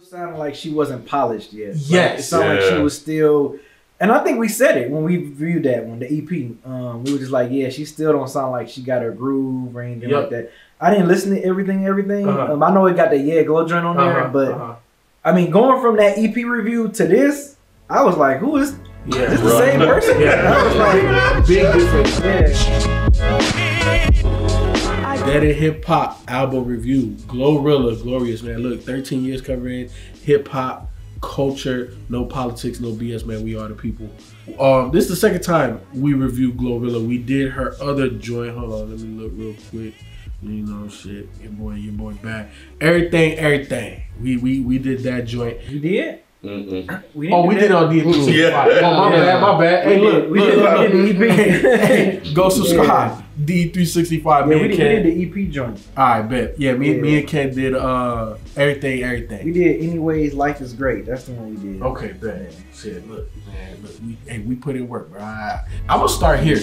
sounded like she wasn't polished yet. Yes. It sounded like she was still, and I think we said it when we reviewed that one, the EP. We were just like, yeah, she still don't sound like she got her groove or anything like that. I didn't listen to everything. I know it got the Glow joint on there, but I mean, going from that EP review to this, I was like, who is? Yeah, is this the same person? Yeah, I was like, big difference. Yeah. Dead in Hip Hop album review. GloRilla, glorious, man. Look, 13 years covering hip hop, culture, no politics, no BS, man. We are the people. This is the second time we reviewed GloRilla. We did her other joint. Hold on, let me look real quick. You know, shit, your boy back. Everything. We did that joint. You did? We did on DEHH. Yeah. My bad. Hey, look, we did the EP. Hey, go subscribe. D365. Yeah, we did the EP joint. All right, bet. Yeah, me and Ken did everything. We did Anyways, Life is Great. That's the one we did. Okay, bet. Shit, look, we put in work, bro. I'm gonna start here.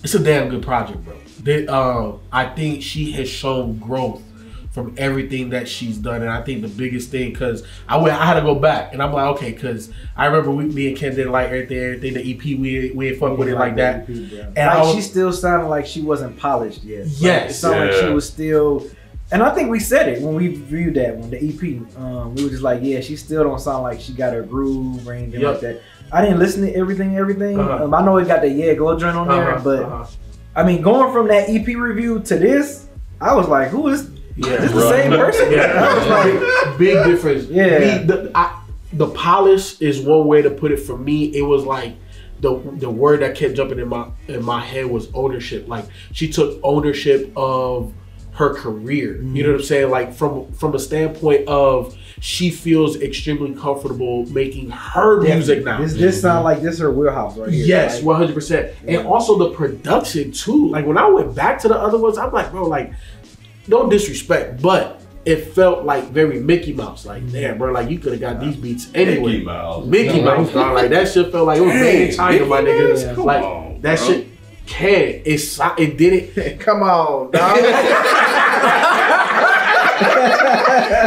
It's a damn good project, bro. I think she has shown growth from everything that she's done, and I think the biggest thing, cause I had to go back, and I'm like, okay, cause I remember me and Ken did like everything. The EP we ain't fuck with it like that, and like she still sounded like she wasn't polished yet. Yes, it sounded like she was still, and I think we said it when we reviewed that one, the EP. We were just like, yeah, she still don't sound like she got her groove or anything like that. I didn't listen to everything. I know it got the Glow joint on there, but I mean, going from that EP review to this, I was like, who is? Yeah, is this the same person? I was like, big difference. Yeah, the polish is one way to put it. For me, it was like the word that kept jumping in my head was ownership. Like she took ownership of her career. You know what I'm saying? Like from a standpoint of she feels extremely comfortable making her music now. This sound like this is her wheelhouse right here. Yes, 100%. And also the production too. Like when I went back to the other ones, I'm like, bro, like no disrespect, but it felt like very Mickey Mouse. Like, damn, bro, like you could have got these beats anyway. Mickey Mouse, dog. Like that shit felt like it was made in China, my nigga. Yeah. Like on, that shit it didn't. Come on, dog.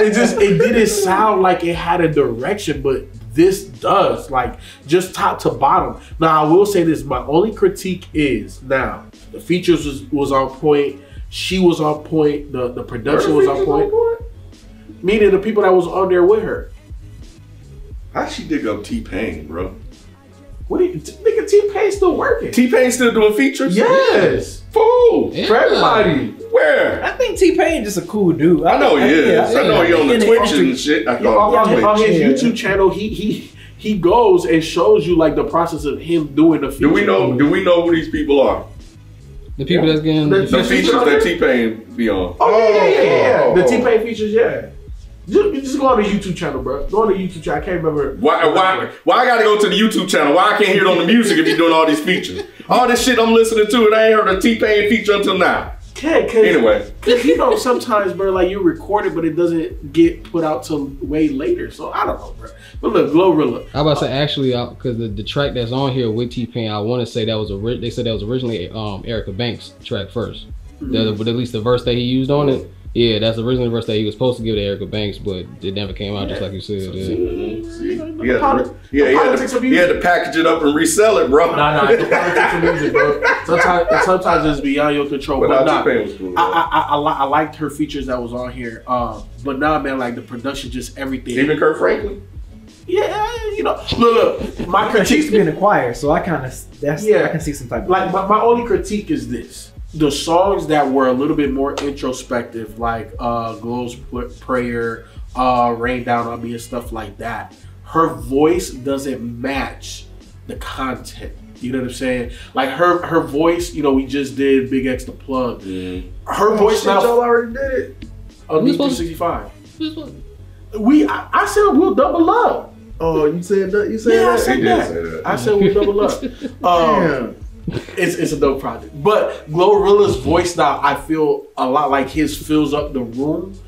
it didn't sound like it had a direction, but this does, like just top to bottom. Now I will say this: my only critique is now the features was on point. She was on point. The production was on point. Meaning the people that was on there with her. How'd she dig up T-Pain, bro? What do you nigga? T-Pain still working. T-Pain still doing features? Yes. Fool. Yeah. For everybody. Where? I think T-Pain just a cool dude. I know he is. I know he on the Twitch and shit. On his YouTube channel, he goes and shows you like the process of him doing the features. Do we know who these people are? The people that's getting the features that T-Pain be on. Oh yeah. The T-Pain features, yeah. Just go on the YouTube channel, bro. Go on the YouTube channel. I can't remember. Why I gotta go to the YouTube channel? Why I can't hear it on the music if you're doing all these features? All this shit I'm listening to, and I ain't heard a T-Pain feature until now. Anyway. Cause you know sometimes, bro, like you record it, but it doesn't get put out till way later. So I don't know, bro. But look, GloRilla. I about to say actually, because the track that's on here with T-Pain, I want to say that was they said that was originally Erica Banks' track first. But at least the verse that he used on it. Yeah, that's originally the verse that he was supposed to give to Erica Banks, but it never came out, just like you said. He had to package it up and resell it, bro. Nah, it's the politics of music, bro. Sometimes it's beyond your control. But cool, I liked her features that was on here. But now, man, like the production, just everything. Even Kurt Franklin? Yeah, you know. Look, my critique. She used to be in the choir, so I kind of, I can see some type of. Like, my only critique is this. The songs that were a little bit more introspective, like Glow's Prayer, Rain Down on Me and stuff like that, her voice doesn't match the content. You know what I'm saying? Like her voice, you know, we just did Big X the Plug. Her voice now. Y'all already did it. On D365. I said we'll double up. Oh, you said that? Yeah, I said that. I said we'll double up. Damn. It's a dope project. But GloRilla's voice now, I feel a lot like his fills up the room.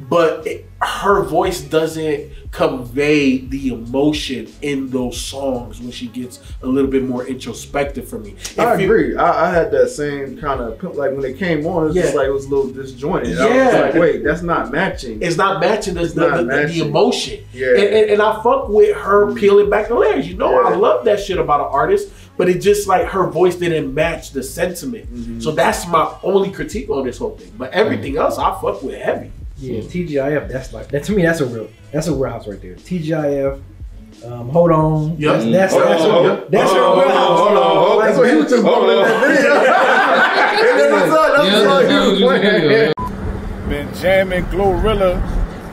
but her voice doesn't convey the emotion in those songs when she gets a little bit more introspective for me. I agree. I had that same kind of, like when it came on, it's just like it was a little disjointed. Yeah. I was like, wait, that's not matching. It's not matching the emotion. Yeah. And I fuck with her peeling back the layers. You know, I love that shit about an artist, but it just like her voice didn't match the sentiment. So that's my only critique on this whole thing. But everything else I fuck with heavy. Yeah, TGIF, that's like that to me. That's a real house right there. TGIF, hold on. Yep. That's her real house. Hold on. That's what he was just bubbling that video. Been jamming GloRilla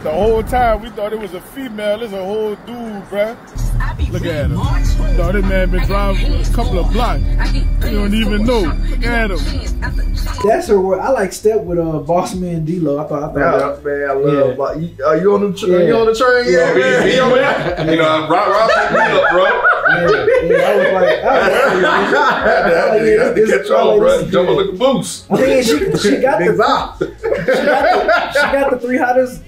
the whole time. We thought it was a female. It's a whole dude, bruh. Look at him. Thought this man been driving a couple of blocks. You don't even know. Look at him. That's her word. I like Step with Boss Man D-Lo. I thought man, I love. Are you on the train? You on the train? Yeah. You know, rock me up, bro. I was like, catch on, bro. Jump like a boost. I think she got the 3 hottest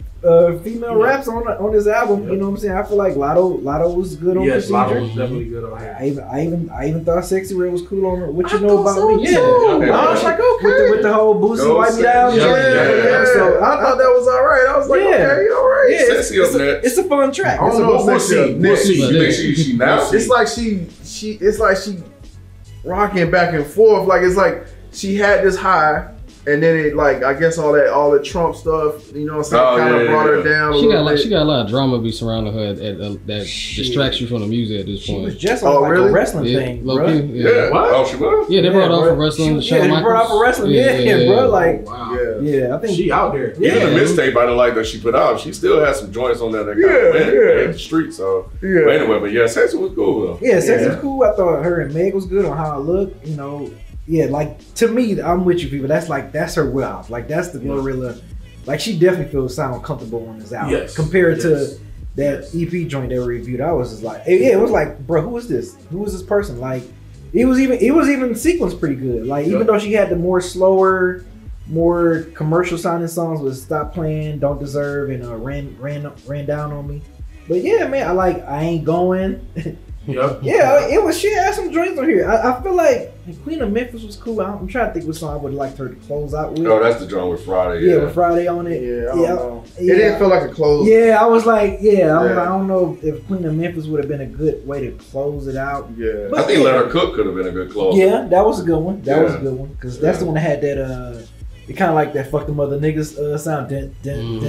female raps on this album. You know what I'm saying? I feel like Lotto was good on Procedure. Lotto was definitely good on here. I even thought Sexy Red was cool on What You Know About Me. Yeah. I was like, okay. With the whole Boosie Wipe Me Down. Yeah. So I thought that was all right. I was like, okay, all right. Yeah, Sexy up next. it's a fun track. I don't know if Sexy up next. She now. It's like she rocking back and forth. Like it's like she had this high. And then it like I guess all the Trump stuff, you know what I'm saying, kind of brought her down. She got a lot of drama be surrounding her that distracts you from the music at this point. She was just on a wrestling thing, bro. Yeah. What? Oh, she was. Yeah, they brought her out for wrestling. They brought her out for wrestling. Yeah, bro. Like, yeah, I think she out there. Even the mixtape I didn't like that she put out. She still has some joints on there that kind of went in the street. So but anyway, but yeah, Sexy was cool though. Yeah, Sexy was cool. I thought her and Meg was good on how I look. You know. Yeah, like to me, I'm with you people. That's her wheelhouse. Like that's the GloRilla. Like she definitely feels sound comfortable on this album. Yes. Compared to that EP joint that we reviewed, I was just like, it was like, bro, who is this? Who is this person? Like, it was even sequenced pretty good. Like even though she had the more slower, more commercial sounding songs with Stop Playing, Don't Deserve, and ran down on me. But yeah, man, I Ain't Going. Yep. Yeah, it was. She had some joints on here. I feel like Queen of Memphis was cool. I'm trying to think what song I would like her to close out with. Oh, that's the joint with Friday. Yeah, with Friday on it. Yeah, I don't know. It didn't feel like a close. Yeah, I was like, I don't know if Queen of Memphis would have been a good way to close it out. Yeah, but I think Let Her Cook could have been a good close. Yeah, that was a good one. That was a good one because that's the one that had that. It kind of like that "fuck the mother niggas" sound. That joint.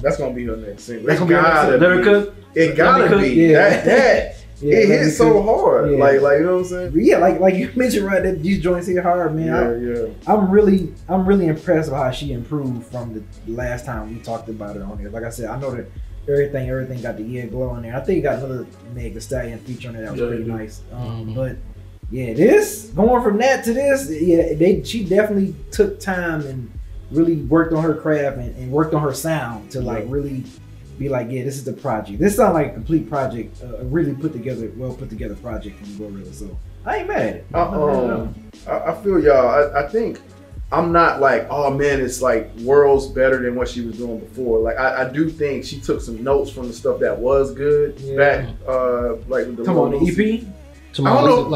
That's gonna be her next single. That's gonna be her Let Her Cook. It gotta be that. Yeah, it hit so hard, like you know what I'm saying? Yeah, like you mentioned, right? That these joints hit hard, man. I'm really impressed with how she improved from the last time we talked about it on here. Like I said, I know that everything got the glow in there. I think it got another Meg Thee Stallion feature on it that was pretty nice. But yeah, this going from that to this, she definitely took time and really worked on her craft and worked on her sound to like really be like, this is the project. This sounds like a complete project, a really well put together project from GloRilla. So I ain't mad at it. I feel y'all. I think I'm not like, oh man, it's like worlds better than what she was doing before. Like I do think she took some notes from the stuff that was good back, like with the EP. Tomorrow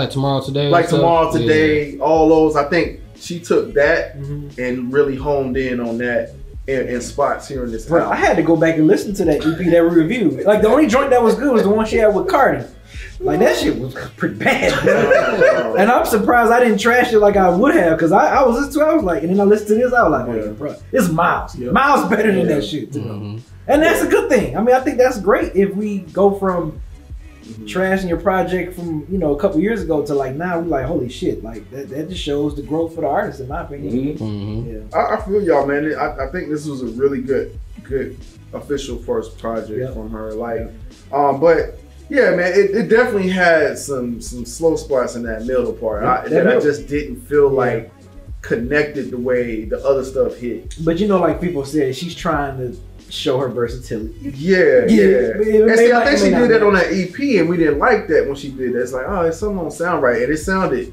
Today, all those. I think she took that and really honed in on that. In spots here in this album. I had to go back and listen to that EP that we reviewed. Like the only joint that was good was the one she had with Cardi. Like that shit was pretty bad. And I'm surprised I didn't trash it like I would have because I was listening to it. I was like, and then I listened to this. I was like, bro, it's miles. Miles better than that shit. And that's a good thing. I mean, I think that's great if we go from trashing your project from a couple years ago to like now we're like holy shit, like that just shows the growth for the artist in my opinion. I feel y'all, man. I think this was a really good official first project from her. Like but yeah, man, it definitely had some slow spots in that middle part that I just didn't feel like connected the way the other stuff hit. But like people said, she's trying to show her versatility. Yeah. And see, I think she did that on that EP, and we didn't like that when she did that. It's like, something don't sound right, and it sounded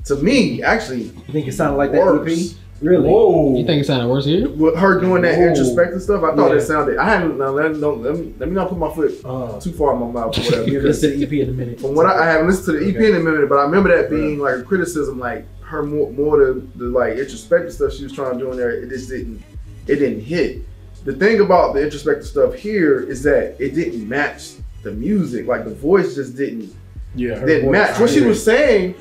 to me actually. You think it sounded like worse. that EP? Really? Whoa. You think it sounded worse here? With her doing that introspective stuff, I thought it sounded. I hadn't. Let me not put my foot too far in my mouth or whatever. You'll listen to the EP in a minute. From what I haven't listened to the EP in a minute, but I remember that being like a criticism, like her more the like introspective stuff she was trying to do in there. It just didn't hit. The thing about the introspective stuff here is that it didn't match the music. Like the voice just didn't match. What she was saying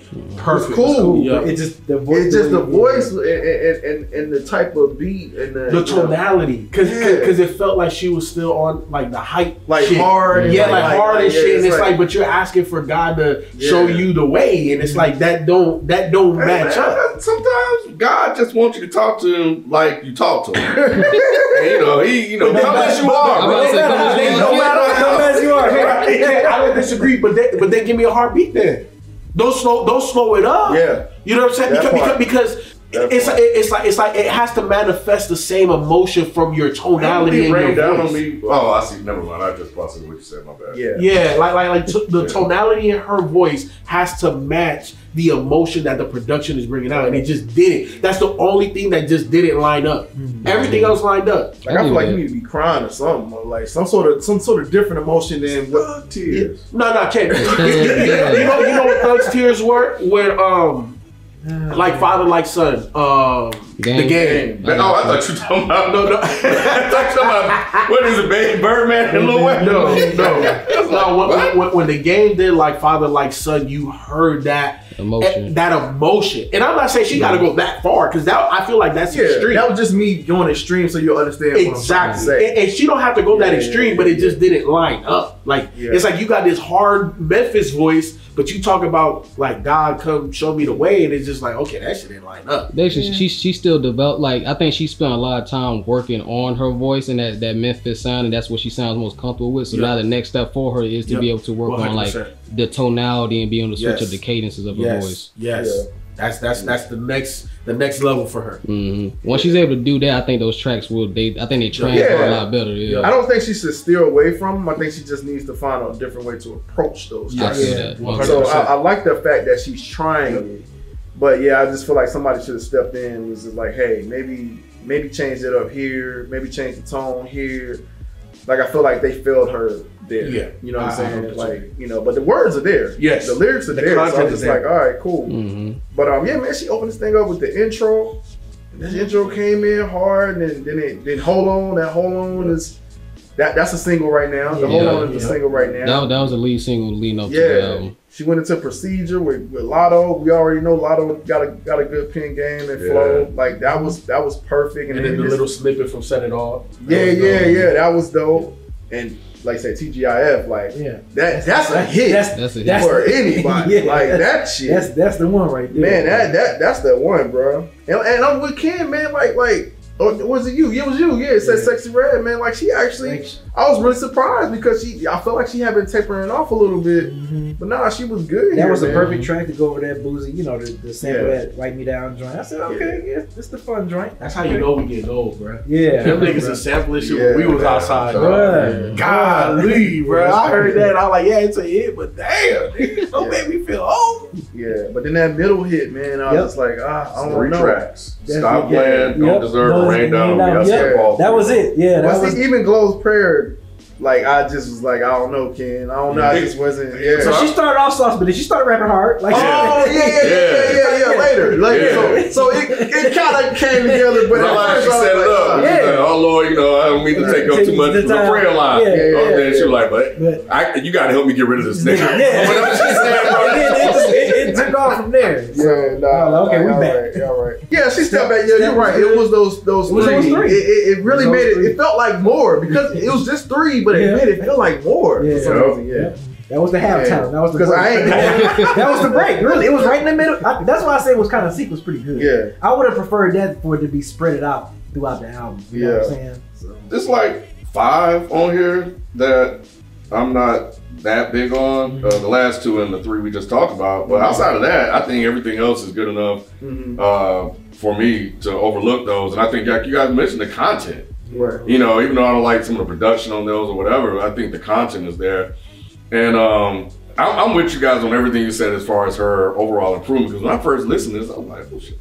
was cool. Yeah. It just the voice and the type of beat and the tonality, because it felt like she was still on like the hype, like shit. hard, and hard and shit. And it's like, but you're asking for God to show you the way, and it's like that don't match up. Sometimes God just wants you to talk to him like you talk to him. And, he come as you are. No matter how as you are. I don't disagree, but they give me a heartbeat then. Don't slow it up. Yeah. You know what I'm saying? Because it's like it has to manifest the same emotion from your tonality and your down voice. On me. Oh, I see. Never mind. I just processed what you said. My bad. Yeah. Like the tonality in her voice has to match the emotion that the production is bringing out, and it just didn't. That's the only thing that just didn't line up. Everything else lined up. Like I feel like you need to be crying or something, or like some sort of different emotion than what tears. No, Ken. You know what Thug's tears were when like father, like son. The game. Oh, I thought you were talking about no. I thought you were talking about what is it, baby? Birdman and Lil Wayne? No. When the game did like father, like son, you heard that emotion. And I'm not saying she got to go that far, because I feel like that's extreme. That was just me going extreme, so you'll understand what I'm trying to say. And she don't have to go that extreme, but it just didn't line up. Like it's like you got this hard Memphis voice, but you talk about like God come show me the way, and it's just like, okay, that shit didn't line up. She still developed. Like I think she spent a lot of time working on her voice and that Memphis sound, and that's what she sounds most comfortable with. So now the next step for her is to be able to work 100%. On like the tonality and be able to switch up the cadences of her voice. Yes. That's the next level for her. Once she's able to do that, I think those tracks they translate a lot better. I don't think she should steer away from them. I think she just needs to find a different way to approach those tracks. So I like the fact that she's trying, but I just feel like somebody should have stepped in and was just like, hey, maybe change it up here, maybe change the tone here. Like I feel like they failed her there. Yeah. You know what I'm saying? Like, but the words are there. Yes. The lyrics are there. So I was just like, all right, cool. But man, she opened this thing up with the intro. And this intro came in hard, and then Hold On. That Hold On is that's a single right now. The Hold On is a single right now. That was the lead single leading up to the album. She went into Procedure with Lotto. We already know Lotto got a good pen game and flow. Like that was perfect. And then the little snippet from Set It Off. That was dope. And like I said, TGIF, like that's a hit. That's a hit for anybody. Like that shit. That's the one right there. Man, that's the one, bro. And I'm with Ken, man. Like. Or was it you? It was you. Yeah, it said Sexy Red, man. Like she actually, I was really surprised because I felt like she had been tapering off a little bit, but nah, she was good. That was a perfect track to go over that Boozy, the sample that Write Me Down joint. I said, okay, it's the fun joint. That's how you know we getting old, bro. Yeah, them niggas are sampling shit when we was outside, bro. Golly, bro. I heard that. I was like, it's a hit, but damn, niggas don't make me feel old. Yeah, but then that middle hit, man, I was like, I don't know. 3 tracks. Stop Playing, Don't Deserve, Rain Down. That was it. Yeah, that was even Glow's prayer. Like I just was like, I don't know, Ken. I don't know. I just wasn't. Yeah. So she started off soft, but then she started rapping hard. Like Later. So it kind of came together. But she set it up. Like, oh Lord, I don't mean to take up too much of the prayer line. Then she was like, but you got to help me get rid of this nigga. It took off from there. Okay, we back. All right. Yeah, she stepped back. Yeah, you're right. It was those 3. It really made it. It felt like more because it was just 3, but it made it feel like more. For some reason. That was the halftime. That was the break. That was the break. Really, it was right in the middle. That's why I say it was kind of sequence pretty good. Yeah, I would have preferred that for it to be spread out throughout the album. You know what I'm saying? So. There's like 5 on here that I'm not that big on. The last 2 and the 3 we just talked about. But outside of that, I think everything else is good enough for me to overlook those. And I think, like you guys mentioned, the content. Right. Even though I don't like some of the production on those or whatever, I think the content is there. And I I'm with you guys on everything you said as far as her overall improvement. Because when I first listened to this, I was like, oh, shit.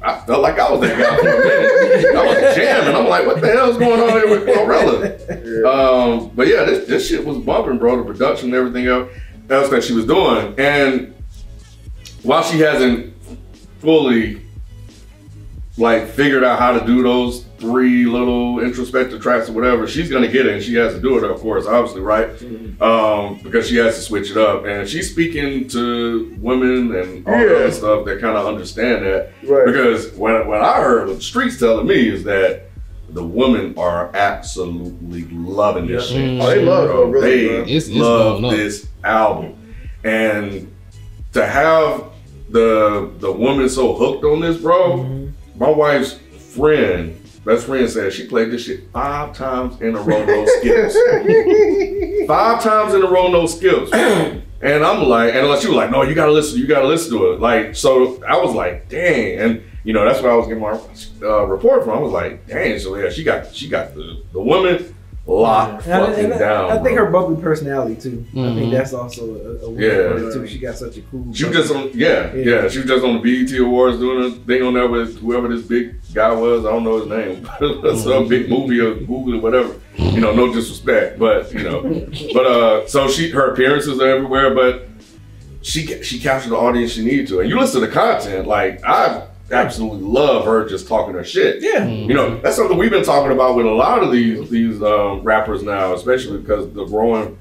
I felt like I was that guy for a minute. I was jamming. I'm like, what the hell's going on here with GloRilla? But yeah, this shit was bumping, bro. The production and everything else that she was doing. And while she hasn't fully like figured out how to do those 3 little introspective tracks or whatever, she's gonna get it, and she has to do it, of course, obviously, right? Because she has to switch it up, and she's speaking to women and all that stuff that kind of understand that. Right. Because when I heard what the streets telling me is that the women are absolutely loving this shit. Oh, they love it, really. They love this album, and to have the woman so hooked on this, bro. My wife's best friend said she played this shit 5 times in a row, no skips. 5 times in a row, no skips. And I'm like, and she was like, no, you gotta listen to it. Like, so I was like, dang. And you know, that's where I was getting my report from. I was like, dang, so yeah, she got the woman locked fucking down. I think her bubbly personality too. I think that's also a weird too. She got such a cool. She was just on, she was just on the BET Awards doing a thing on there with whoever this big guy was. I don't know his name. Some big movie or Google or whatever. You know, no disrespect, but you know, so her appearances are everywhere, but she captured the audience she needed to. And you listen to the content, like I absolutely love her just talking her shit. Yeah. You know, that's something we've been talking about with a lot of these rappers now, especially because the growing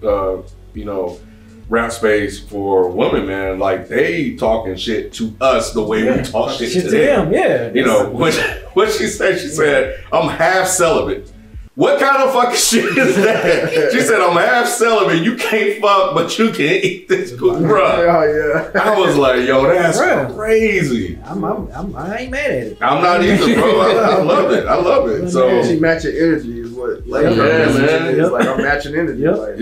you know, rap space for women, man, like they talking shit to us the way we talk shit to them. You know, what she said, I'm half celibate. What kind of fucking shit is that? She said, I'm half celibate. You can't fuck, but you can eat this cook, bro. I was like, yo, that's crazy. I ain't mad at it. I'm not either, bro. I love it. I love it. So she matching energy is what, like, man. It's like I'm matching energy. Like,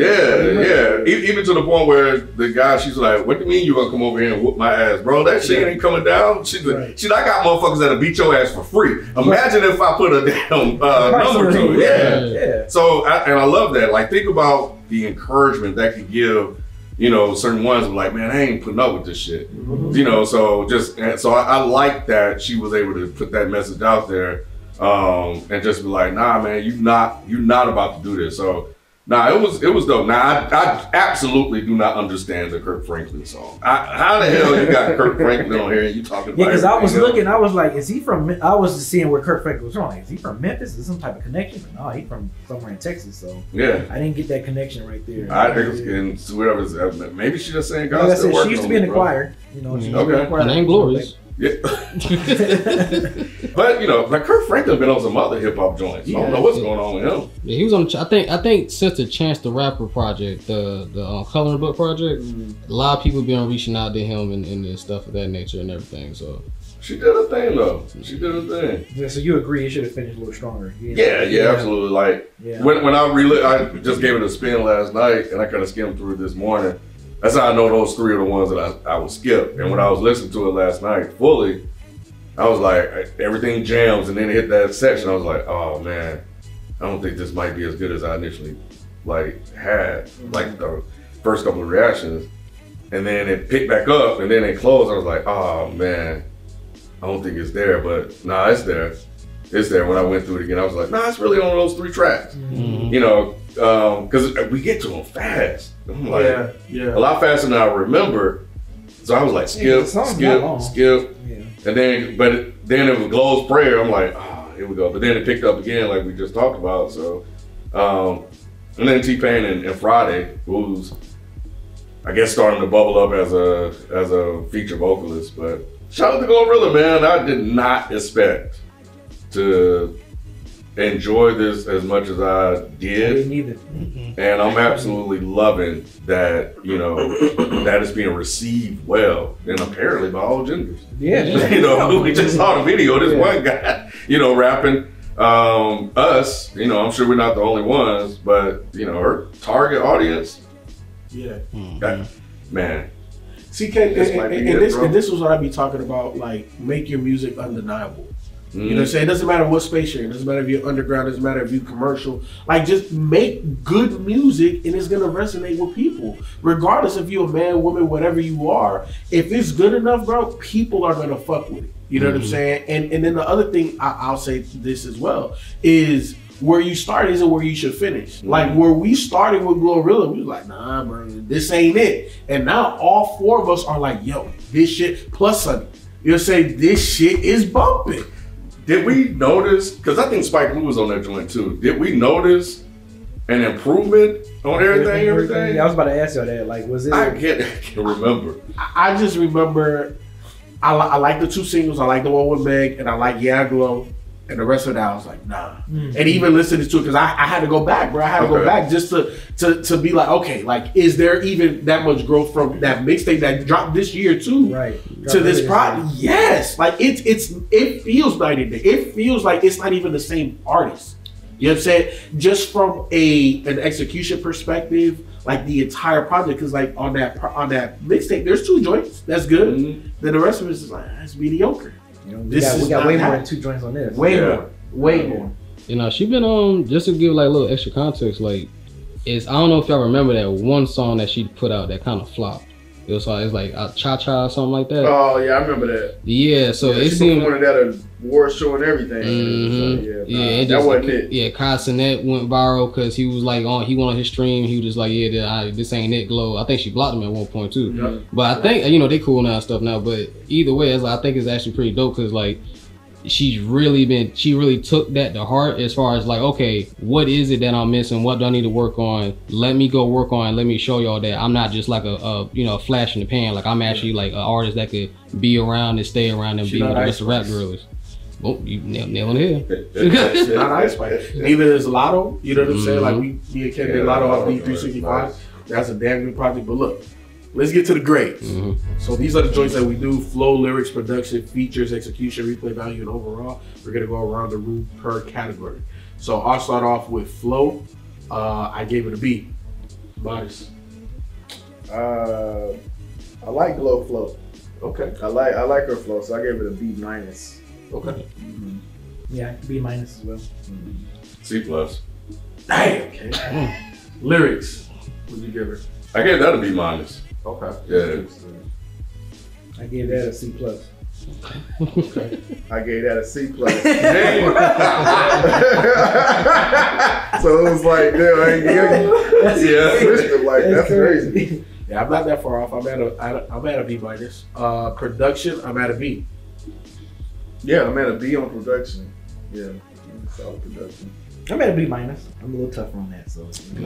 even to the point where the guy, she's like, what do you mean you gonna come over here and whoop my ass, bro? That shit ain't coming down. She's like, I got motherfuckers that'll beat your ass for free. Imagine if I put a damn number to it. Yeah. So, I love that. Like, think about the encouragement that could give, you know, certain ones like, man, I ain't putting up with this shit. You know, so I like that she was able to put that message out there, and just be like, nah, man, you're not about to do this. So, nah, it was dope. Now, I absolutely do not understand the Kirk Franklin song. How the hell you got Kirk Franklin on here and you talking about because I was looking, I was like, is he from, I was just seeing where Kirk Franklin was from. Like, is he from Memphis? Is there some type of connection? But no, he's from somewhere in Texas, so yeah. I didn't get that connection right there. I think it's getting whatever. Maybe she just saying God still working. She used to be in the choir. You know, she used to be in the choir. Her name Glorious. Yeah. But you know, like Kirk Franklin been on some other hip hop joints. So I don't know what's going on with him. Yeah, he was on. I think since the Chance the Rapper project, the coloring book project, a lot of people been reaching out to him and stuff of that nature and everything. So she did her thing though. She did her thing. Yeah, so you agree it should have finished a little stronger? Yeah, absolutely. Like when I just gave it a spin last night and I kind of skimmed through it this morning. That's how I know those 3 are the ones that I would skip. And when I was listening to it last night fully, I was like, everything jams, and then it hit that section. I was like, oh man, I don't think this might be as good as I initially had, like the first couple of reactions. And then it picked back up, and then it closed. I was like, oh man, I don't think it's there, but nah, it's there. It's there. When I went through it again, I was like, nah, it's really on those 3 tracks. You know, because we get to them fast. I'm like, a lot faster than I remember. So I was like, skip. And then, then it was Glow's Prayer. I'm like, here we go. But then it picked up again, like we just talked about. So, and then T-Pain and Friday, who's, I guess, starting to bubble up as a feature vocalist. But shout out to GloRilla, man. I did not expect to enjoy this as much as I did. And I'm absolutely loving that, you know, that is being received well, and apparently by all genders. You know, we just saw the video, this one guy, you know, rapping. Us, you know, I'm sure we're not the only ones, but, you know, her target audience. Man. See, and this was what I be talking about, like, make your music undeniable. You know what I'm saying? It doesn't matter what space you're in. It doesn't matter if you're underground. It doesn't matter if you're commercial. Like, just make good music and it's going to resonate with people. Regardless if you're a man, woman, whatever you are. If it's good enough, bro, people are going to fuck with it. You know what I'm saying? And then the other thing, I'll say this as well, is where you start isn't where you should finish. Like, where we started with GloRilla, we was like, nah, bro, this ain't it. And now all 4 of us are like, yo, this shit, plus Sonny. You'll say, this shit is bumping. Did we notice, because I think Spike Lee was on that joint too, did we notice an improvement on everything? Yeah, I was about to ask you that. Like, was it? I can't remember. I just remember, I like the 2 singles. I like the one with Meg, and I like Yeah Glow. And the rest of that, I was like, nah. And even listening to it, because I had to go back, bro. I had to go back just to be like, okay, like, is there even that much growth from that mixtape that dropped this year too? Right. To this project? Yes. Like, it feels night and day. It feels like it's not even the same artist. You know what I'm saying? Just from an execution perspective, like the entire project, because like on that mixtape, there's 2 joints. That's good. Then the rest of it is just like, that's mediocre. You know, we got way more than 2 joints on this. Way more. You know, she been just to give like a little extra context, like I don't know if y'all remember that one song that she put out that kind of flopped. It was like Cha Cha or something like that. Oh yeah, I remember that. Yeah, so it seemed one of that award show and everything. That wasn't it. Yeah, Kai Cenat went viral because he was like he went on his stream. He was just like, yeah, this ain't it, Glow. I think she blocked him at one point too. Yeah. But I think they cool now and stuff now. But either way, I think it's actually pretty dope because like she really took that to heart as far as like, okay, what is it that I'm missing? What do I need to work on? Let me go work on it. Let me show y'all that I'm not just like a flash in the pan. Like I'm actually like an artist that could be around and stay around and be with the rest of rap gorillas. Oh, you nailing it here. Not Ice Spice. Neither is Lotto. You know what I'm saying? Like me and Ken did Lotto off D365. That's a damn good project. But look, let's get to the grades. So these are the joints that we do: flow, lyrics, production, features, execution, replay value, and overall. We're gonna go around the room per category. So I'll start off with flow. I gave it a B. Modest. I like Glow flow. Okay. I like her flow, so I gave it a B-. Okay. Yeah, B- as well. C+. Damn. Okay. Lyrics. What did you give her? I gave that a B-. Okay. Yeah. I gave that a C+. Okay. I gave that a C+. So it was like, that's crazy. Yeah, I'm not that far off. I'm at a B-. Production, I'm at a B. Yeah, I'm at a B on production. Yeah, solid production. I'm at a B-. I'm a little tougher on that, so B-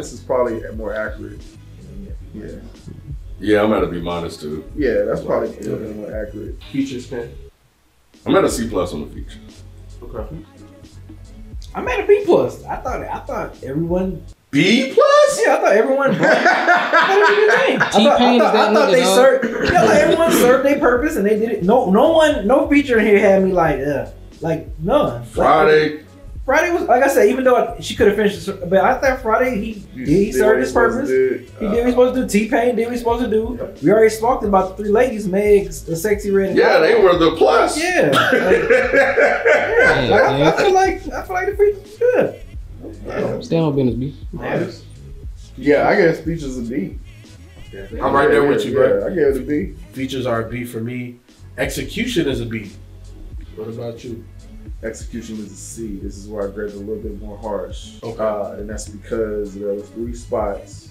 is probably more accurate. Yeah. Yeah, I'm at a B- too. Yeah, that's probably a little bit more accurate. Features, Ken? I'm at a C+ on the feature. Okay. I'm at a B+. I thought everyone. B+? Yeah, I thought everyone. I thought they served. Yeah, like everyone served their purpose and they did it. No feature in here had me like none. Friday was, like I said, even though she could have finished, but I thought Friday he served his purpose. He did what he was supposed to do. T-Pain did what he was supposed to do. We already talked about the 3 ladies, Meg, the Sexy Red. Yeah, they were the plus. Yeah. I feel like the feature was good. Stay on business, B. Yeah, I guess features a B. I'm right there with you, bro. Yeah, I gave it a B. Features are a B for me. Execution is a B. What about you? Execution is a C. This is where I grade it a little bit more harsh. Okay. And that's because there were 3 spots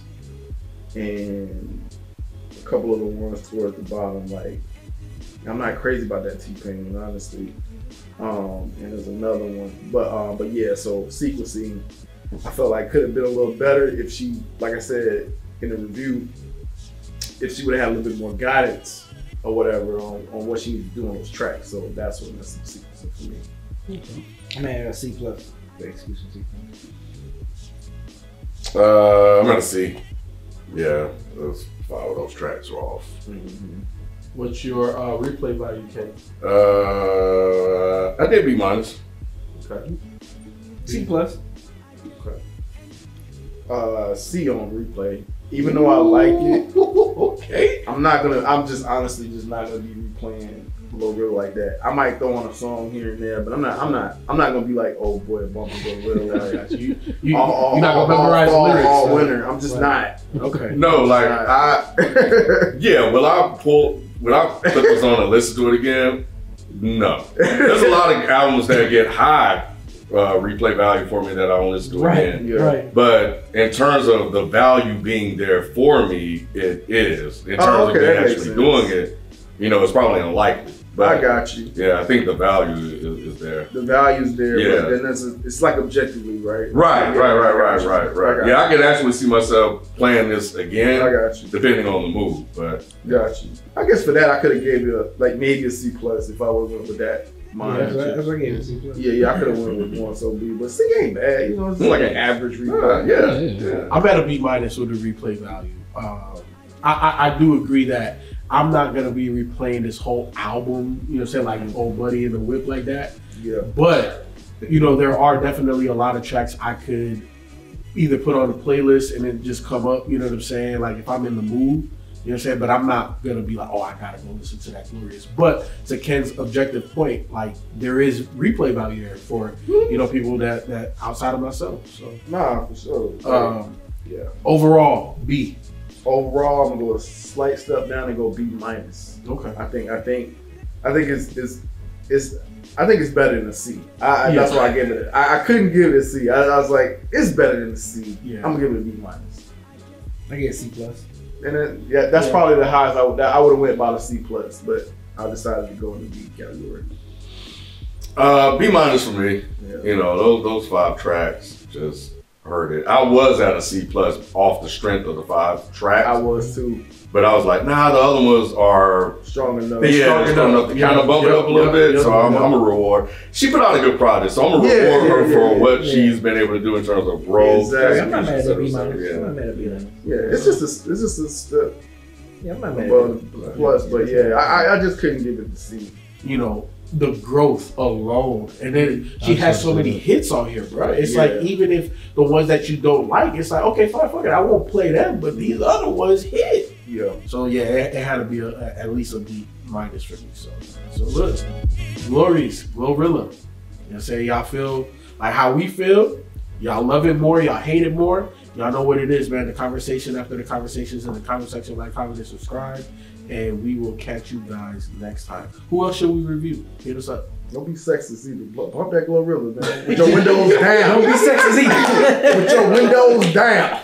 and a couple of the ones towards the bottom, like, I'm not crazy about that T-Pain, honestly. And there's another one. But yeah, so sequencing, I felt like could have been a little better if she, like I said in the review, if she would have had a little bit more guidance or whatever on what she needed to do on those tracks. So that's what messed up sequencing for me. Okay. I'm at a C+. The execution C+. I'm at a C. Yeah, those 5 of those tracks were off. What's your replay value, Ken? I did B-. Okay. C+. Okay. C on replay. Even though I like it, okay. I'm just honestly just not gonna be replaying GloRilla like that. I might throw on a song here and there, but I'm not gonna be like, oh boy, bumping GloRilla. You're not gonna memorize the lyrics all winter. I'm just not. Okay. No, like will I put this on and listen to it again? No. There's a lot of albums that get high replay value for me that I won't listen to again. Yeah. Right. But in terms of the value being there for me, it is. In terms of me actually doing it, it's probably unlikely. But I got you. Yeah, I think the value is there. The value's there, yeah. But then it's like objectively, right? Right. Yeah, I could actually see myself playing this again. I got you. Depending on the mood, but got you. I guess for that I could have gave you maybe a C+ if I would have went with that. That's what I gave it C+. Yeah, I could have went with one so B, but C ain't bad. It's like an average replay. Yeah. I'm at a B- with the replay value. I do agree that I'm not gonna be replaying this whole album, like Old Buddy and the Whip like that. Yeah. But there are definitely a lot of tracks I could either put on a playlist and then just come up. You know what I'm saying? Like if I'm in the mood. You know what I'm saying? But I'm not gonna be like, oh, I gotta go listen to that Glorious. But to Ken's objective point, like there is replay value there for people that outside of myself. So nah, for sure. Yeah. Overall, B. Overall, I'm gonna go a slight step down and go B-. Okay. I think it's better than a C. That's why I gave it. I couldn't give it a C. I was like, it's better than a C. Yeah. I'm gonna give it a B-. I get C+. And then, that's probably the highest I would have went about a C+, but I decided to go in the B category. B- for me. Yeah. Those 5 tracks just hurt it. I was at a C+ off the strength of the 5 tracks. I was too. But I was like, nah, the other ones are strong enough. Yeah, strong enough to kind of bump it up a little bit. So I'm a reward. She put out a good project, so I'm a reward her for what she's been able to do in terms of growth. Exactly. I'm not mad at B-. I'm not mad at B-. Yeah, it's just a step. Yeah, I'm not mad at plus, but I just couldn't give it the C. The growth alone, and then she has so many hits on here, bro. It's like even if the ones that you don't like, it's like okay, fine, fuck it, I won't play them, but these other ones hit. Yeah. So it had to be at least a B- for me. So look, GloRilla. Say y'all feel like how we feel. Y'all love it more. Y'all hate it more. Y'all know what it is, man. The conversation after the conversations in the comment section. Like, comment, and subscribe. And we will catch you guys next time. Who else should we review? Hit us up. Don't be sexist either. Pump that GloRilla, man. With your windows down. Don't be sexist either. With your windows down.